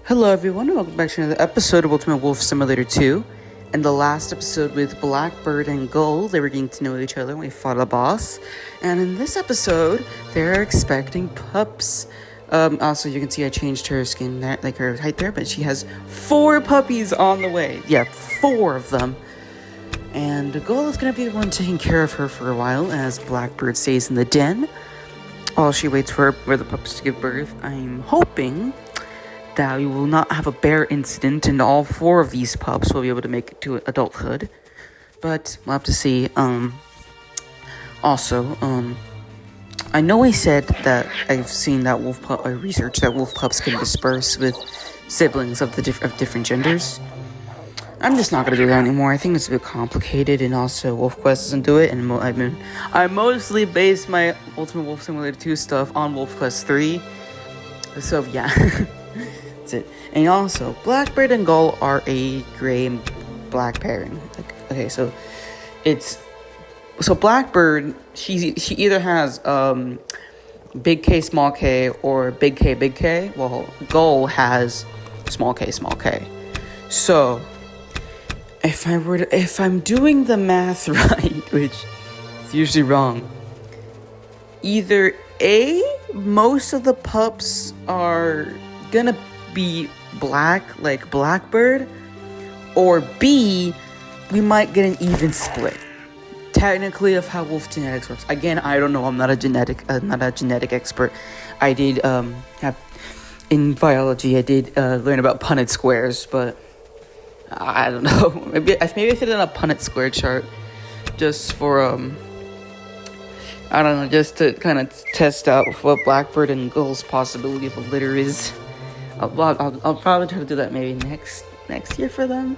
Hello everyone, and welcome back to another episode of Ultimate Wolf Simulator 2. In the last episode with Blackbird and Gull, they were getting to know each other when we fought a boss. And in this episode, they're expecting pups. Also, you can see I changed her skin, like her height there, but she has 4 puppies on the way. Yeah, 4 of them. And Gull is going to be the one taking care of her for a while as Blackbird stays in the den while she waits for the pups to give birth. I'm hoping that we will not have a bear incident and all 4 of these pups will be able to make it to adulthood. But we'll have to see. I know I said that I've seen that research that wolf pups can disperse with siblings of different genders. I'm just not gonna do that anymore. I think it's a bit complicated, and also Wolf Quest doesn't do it. And I mostly base my Ultimate Wolf Simulator 2 stuff on Wolf Quest 3. So yeah. It. And also, Blackbird and Gull are a gray and black pairing. Okay, so Blackbird, she either has big K, small K, or big K, big K. Well, Gull has small K, small K. So if I'm doing the math right, which is usually wrong, either A, most of the pups are gonna be black like Blackbird, or B, we might get an even split technically of how wolf genetics works. Again, I don't know. I'm not a genetic expert. I did have in biology. I did learn about Punnett squares, but I don't know. maybe I should have done a Punnett square chart just for I don't know, just to kind of test out what Blackbird and Gull's possibility of a litter is. I'll probably try to do that maybe next year for them.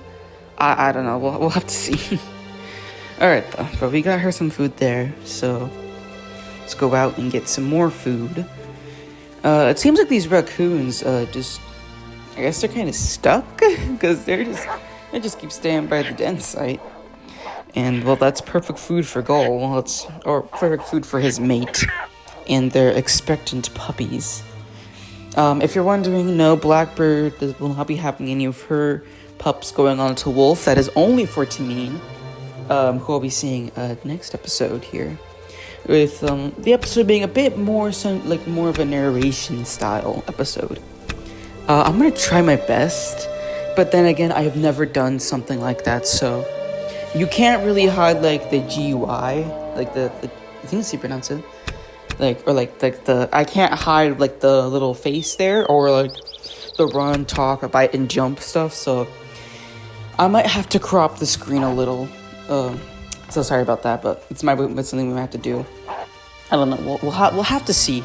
I don't know. We'll have to see. All right, though. But we got her some food there, so let's go out and get some more food. It seems like these raccoons I guess they're kind of stuck because they just keep staying by the den site. And well, that's perfect food for Gull. Or perfect food for his mate and their expectant puppies. If you're wondering, no, Blackbird will not be having any of her pups going on to Wolf. That is only for Tamine, who we'll be seeing next episode here. With the episode being a bit more more of a narration style episode. I'm gonna try my best, but then again, I have never done something like that, so you can't really hide like the GUI, like the I think that's how you pronounce it. I can't hide like the little face there, or like the run, talk, bite, and jump stuff. So I might have to crop the screen a little. So sorry about that, but it's something we might have to do. I don't know. We'll have to see.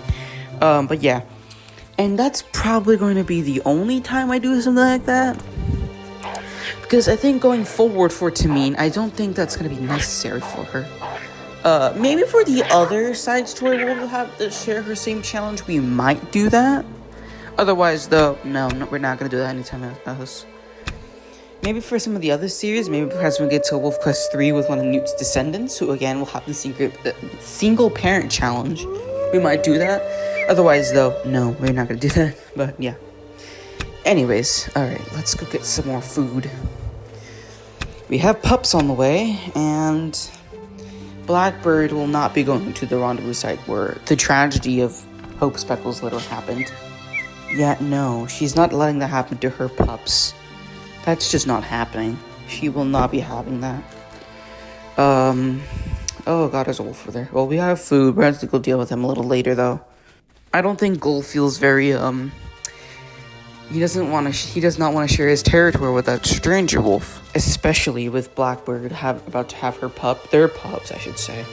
But yeah, and that's probably going to be the only time I do something like that. Because I think going forward for Tamine, I don't think that's going to be necessary for her. Maybe for the other side story we'll have to share her same challenge, we might do that. Otherwise, though, no, we're not going to do that anytime else. Maybe for some of the other series, maybe perhaps when we get to Wolf Quest 3 with one of Newt's descendants, who again will have the single parent challenge. We might do that. Otherwise, though, no, we're not going to do that. But yeah. Anyways, alright, let's go get some more food. We have pups on the way, and Blackbird will not be going to the rendezvous site where the tragedy of Hope Speckle's litter happened. Yet no, she's not letting that happen to her pups. That's just not happening. She will not be having that. Oh god, there's a wolf over there. Well, we have food. We're going to have to go deal with him a little later, though. I don't think Gull feels very, he does not want to share his territory with that stranger wolf, especially with Blackbird about to have their pups, I should say.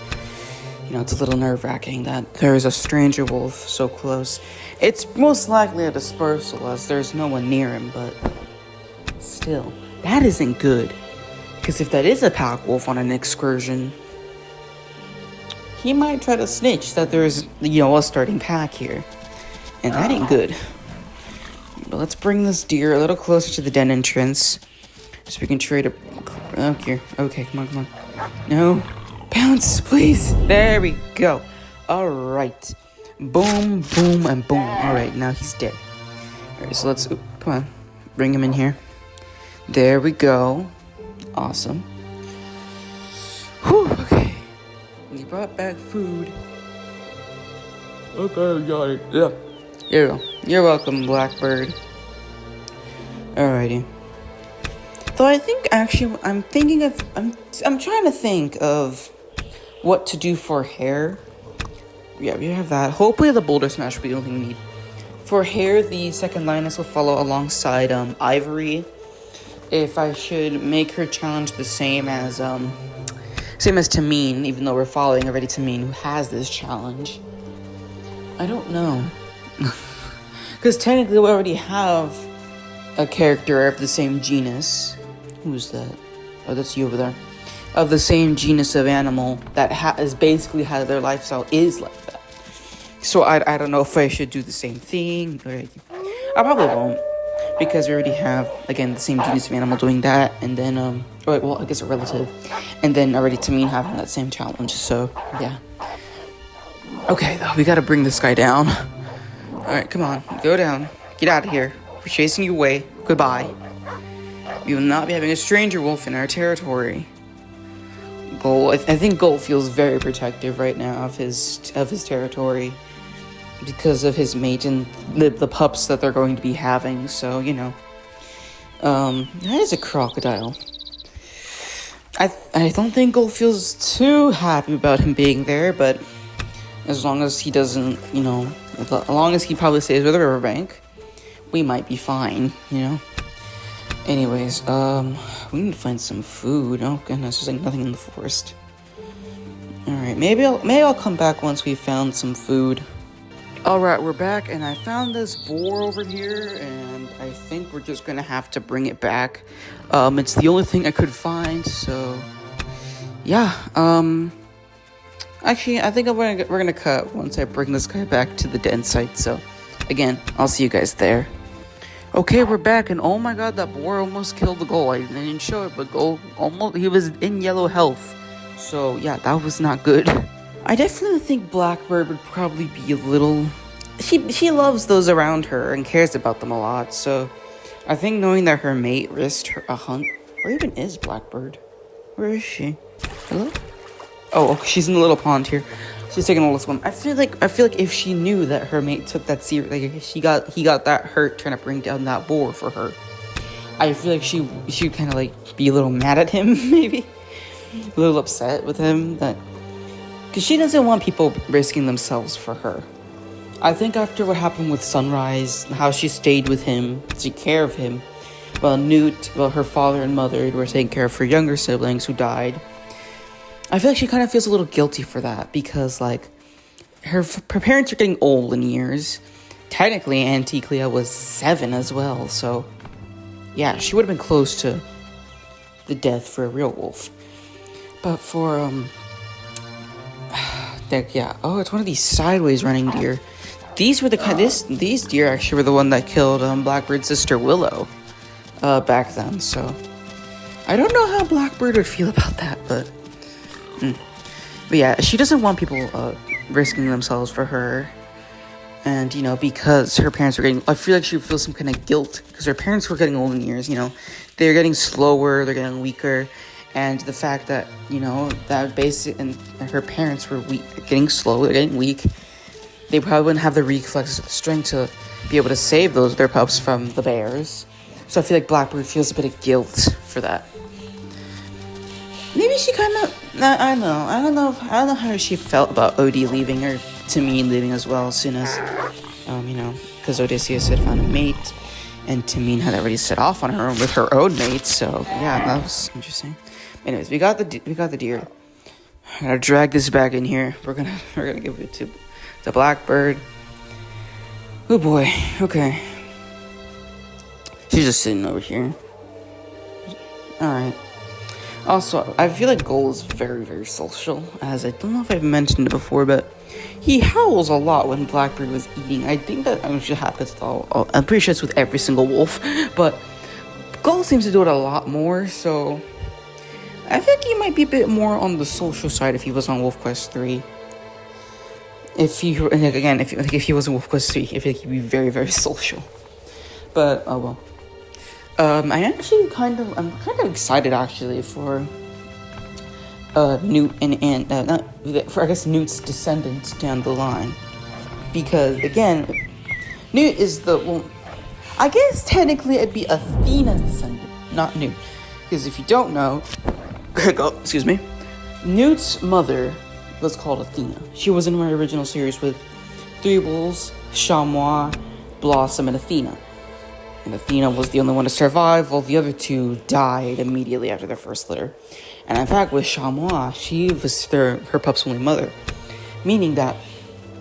You know, it's a little nerve-wracking that there is a stranger wolf so close. It's most likely a dispersal as there's no one near him, but still, that isn't good. Because if that is a pack wolf on an excursion, he might try to snitch that there's, a starting pack here. And that ain't good. But let's bring this deer a little closer to the den entrance so we can trade a... Okay, come on. No. Bounce, please. There we go. All right. Boom, boom, and boom. All right, now he's dead. All right, so let's... come on. bring him in here. There we go. Awesome. Whew, okay. We brought back food. Okay, got it. Yeah. Here we go. You're welcome, Blackbird. Alrighty. So I think actually I'm trying to think of what to do for hair. Yeah, we have that. Hopefully the boulder smash will be the only thing we need. For hair, the second lioness will follow alongside Ivory. If I should make her challenge the same as Tamine, even though we're following already Tamine, who has this challenge. I don't know. Because technically we already have a character of the same genus. Who's that? Oh, that's you over there. Of the same genus of animal that is basically how their lifestyle is like that. So I don't know if I should do the same thing. I probably won't. Because we already have, again, the same genus of animal doing that. And then, I guess a relative. And then already Tamine having that same challenge. So, yeah. Okay, though, we gotta bring this guy down. Alright, come on. Go down. Get out of here. We're chasing you away. Goodbye. We will not be having a stranger wolf in our territory. I think Gold feels very protective right now of his territory because of his mate and the pups that they're going to be having. So that is a crocodile. I don't think Gold feels too happy about him being there, but as long as he doesn't, as long as he probably stays with the riverbank, we might be fine. Anyways, we need to find some food. Oh goodness, there's nothing in the forest. Alright, maybe I'll come back once we've found some food. Alright, we're back, and I found this boar over here, and I think we're just gonna have to bring it back. It's the only thing I could find, so yeah, actually, I think we're gonna cut once I bring this guy back to the den site, so again, I'll see you guys there. Okay, we're back, and oh my god, that boar almost killed the goal. I didn't show it, but he was in yellow health. So, yeah, that was not good. I definitely think Blackbird would probably be a little... She loves those around her and cares about them a lot, so... I think knowing that her mate risked her a hunt... Where even is Blackbird? Where is she? Hello? Oh, she's in the little pond here. She's taking a little swim. I feel like if she knew that her mate took that he got that hurt trying to bring down that boar for her, I feel like she'd kind of be a little mad at him, maybe a little upset with him because she doesn't want people risking themselves for her. I think after what happened with Sunrise, how she stayed with him, took care of him, her father and mother were taking care of her younger siblings who died. I feel like she kind of feels a little guilty for that because, her parents are getting old in years. Technically, Auntie Clea was 7 as well, so yeah, she would have been close to the death for a real wolf. But for, it's one of these sideways running deer. These were these deer actually were the one that killed Blackbird's sister Willow back then, so I don't know how Blackbird would feel about that, but yeah, she doesn't want people risking themselves for her. And, because her parents were I feel like she would feel some kind of guilt because her parents were getting old in years, They're getting slower, they're getting weaker. And the fact that, that and her parents were getting slow, they're getting weak. They probably wouldn't have the reflexes or the strength to be able to save their pups from the bears. So I feel like Blackbird feels a bit of guilt for that. Maybe she kind of... I don't know how she felt about Odie leaving or Tamine leaving as well as soon as, because Odysseus had found a mate and Tamine had already set off on her own with her own mate. So yeah, that was interesting. Anyways, we got the deer. I gotta drag this back in here. We're gonna give it to Blackbird. Oh boy. Okay. She's just sitting over here. All right. Also, I feel like Gold is very, very social, as I don't know if I've mentioned it before, but he howls a lot when Blackbird was eating. I think that actually happens to all, I'm pretty sure it's with every single wolf, but Gold seems to do it a lot more, so I think he might be a bit more on the social side if he was on Wolf Quest 3. If he was on Wolf Quest 3, I feel like he'd be very, very social. But, oh well. I'm kind of excited actually for Newt and not for I guess Newt's descendants down the line, because again, Newt is I guess technically it'd be Athena's descendant, not Newt, because if you don't know, excuse me, Newt's mother was called Athena. She was in my original series with three wolves, Chamois, Blossom, and Athena. And Athena was the only one to survive, while the other two died immediately after their first litter. And in fact, with Chamois, she was her pup's only mother. Meaning that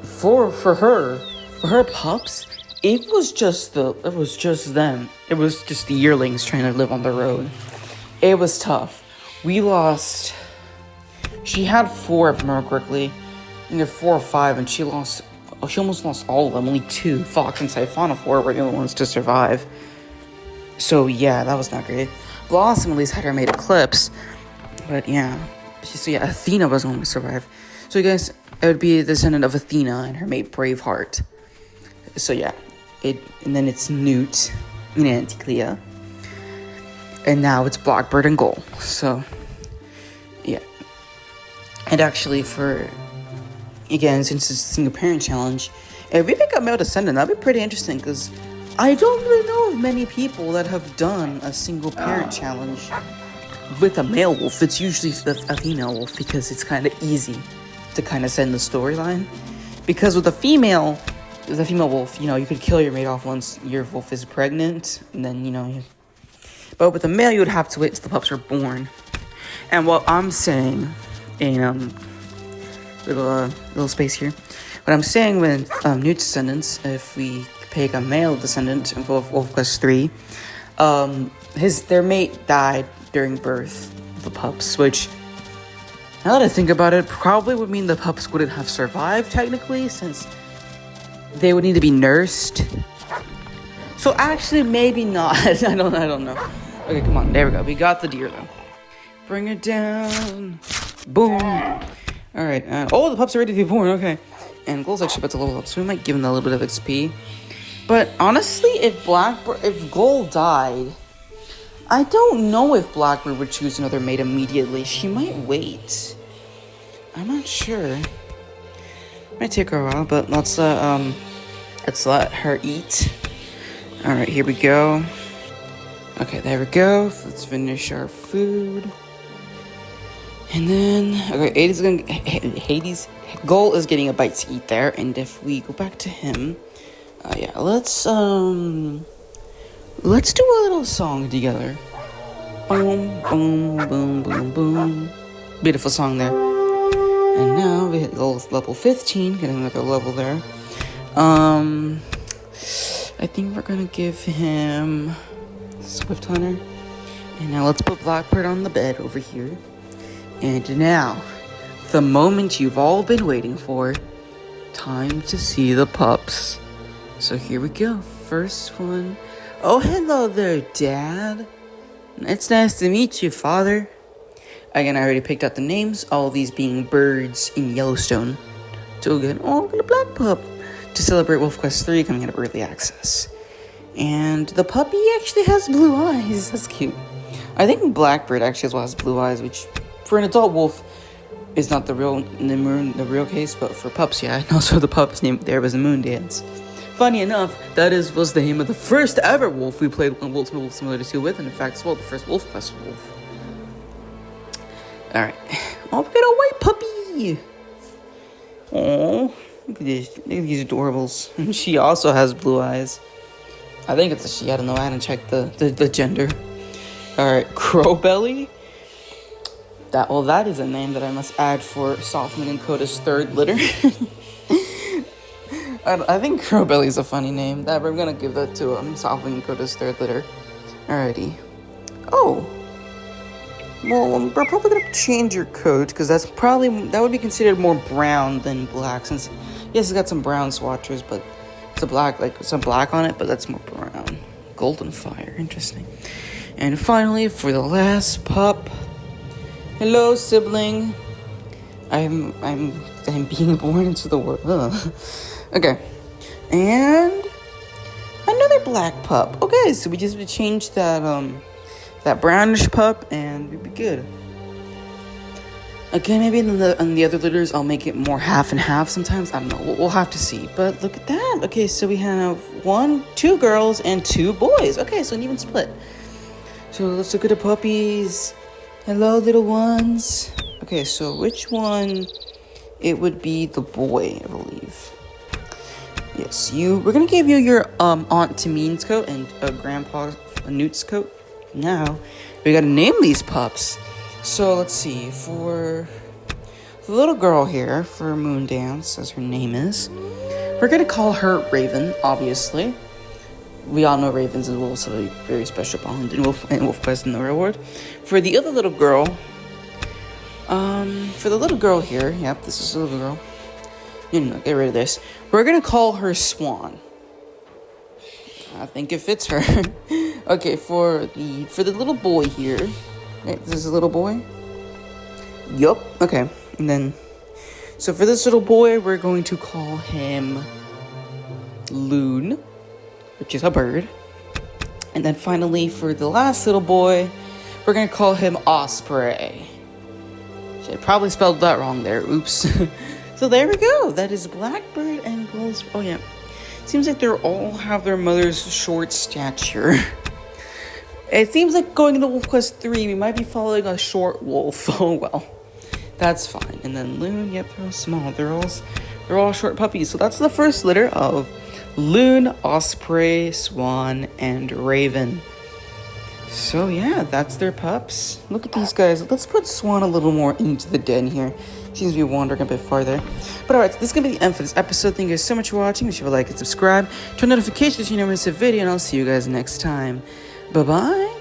for her pups, it was just them. It was just the yearlings trying to live on the road. It was tough. She had 4, if I remember correctly. Either 4 or 5, and she almost lost all of them. Only 2, Fox and Siphonophore, were the only ones to survive. So yeah, that was not great. Blossom at least had her mate Eclipse. But yeah. Athena was the one to survive. So you guys, it would be a descendant of Athena and her mate Braveheart. So yeah. And then it's Newt and Anticlea. And now it's Blackbird and Gull. So yeah. And actually again, since it's a single parent challenge, if we pick up male descendant, that'd be pretty interesting, because I don't really know of many people that have done a single parent challenge with a male wolf. It's usually a female wolf, because it's kind of easy to kind of send the storyline. Because with a female wolf, you could kill your mate off once your wolf is pregnant, and then, but with a male, you would have to wait till the pups are born. And what I'm saying, little space here. What I'm saying with new descendants, if we pick a male descendant in Wolf Quest 3, their mate died during birth of the pups, which, now that I think about it, probably would mean the pups wouldn't have survived technically, since they would need to be nursed. So actually, maybe not. I don't know. Okay, come on. There we go. We got the deer though. Bring it down. Boom. All right. The pups are ready to be born. Okay. And Gull's actually about to level up, so we might give him a little bit of XP. But honestly, if Gull died, I don't know if Blackbird would choose another mate immediately. She might wait. I'm not sure. Might take her a while, but let's let her eat. All right, here we go. Okay, there we go. Let's finish our food. And then, okay, Gull is getting a bite to eat there, and if we go back to him, let's do a little song together. Boom, boom, boom, boom, boom. Beautiful song there. And now we hit Gull's level 15, getting another level there. I think we're gonna give him Swift Hunter. And now let's put Blackbird on the bed over here. And now, the moment you've all been waiting for, time to see the pups. So here we go, first one. Oh, hello there, Dad. It's nice to meet you, Father. Again, I already picked out the names, all these being birds in Yellowstone. So good. Oh, got a black pup to celebrate Wolf Quest 3 coming out of early access. And the puppy actually has blue eyes. That's cute. I think Blackbird actually as well has blue eyes, which for an adult wolf is not the real case, but for pups, yeah. And also the pup's name there was Moondance. Funny enough, that was the name of the first ever wolf we played Ultimate Wolf Simulator 2 with, and in fact, as well, the first Wolf Quest wolf. Alright. Oh, we got a white puppy! Oh, look at these adorables. And she also has blue eyes. I think it's a she. I don't know. I hadn't checked the gender. Alright, Crowbelly. That is a name that I must add for Softman and Coda's third litter. I think Crowbelly is a funny name. That we're gonna give that to Softman and Coda's third litter. Alrighty. Oh. Well, we're probably gonna change your coat because that would be considered more brown than black. Since yes, it's got some brown swatches, but it's some black on it, but that's more brown. Golden Fire, interesting. And finally, for the last pup. Hello, sibling. I'm being born into the world. Ugh. Okay. And another black pup. Okay, so we just have to change that brownish pup and we'd be good. Okay, maybe on the other litters, I'll make it more half and half sometimes. I don't know. We'll have to see. But look at that. Okay, so we have 2 girls and 2 boys. Okay, so an even split. So let's look at the puppies. Hello, little ones. Okay, so which one? It would be the boy, I believe. Yes, we're going to give you your Aunt Tamin's coat and Grandpa Newt's coat. Now, we got to name these pups. So let's see, for the little girl here, for Moondance, as her name is, we're going to call her Raven, obviously. We all know Ravens and Wolves have a very special bond in Wolf Quest and the Reward. For the other little girl, for the little girl here, yep, this is the little girl. No, get rid of this. We're going to call her Swan. I think it fits her. Okay, for the little boy here. Right, this is a little boy? Yup. Okay. And then, so for this little boy, we're going to call him Loon, which is a bird. And then finally, for the last little boy, we're going to call him Osprey. I probably spelled that wrong there. Oops. So there we go. That is Blackbird and Gold. Oh, yeah. Seems like they all have their mother's short stature. It seems like going into Wolf Quest 3, we might be following a short wolf. Oh, well. That's fine. And then Loon, yep, they're all small. They're all short puppies. So that's the first litter of Loon, Osprey, Swan, and Raven. So, yeah, that's their pups. Look at these guys. Let's put Swan a little more into the den here. Seems to be wandering a bit farther. But alright, so this is going to be the end for this episode. Thank you guys so much for watching. Make sure you like and subscribe. Turn notifications so you never miss a video. And I'll see you guys next time. Bye-bye.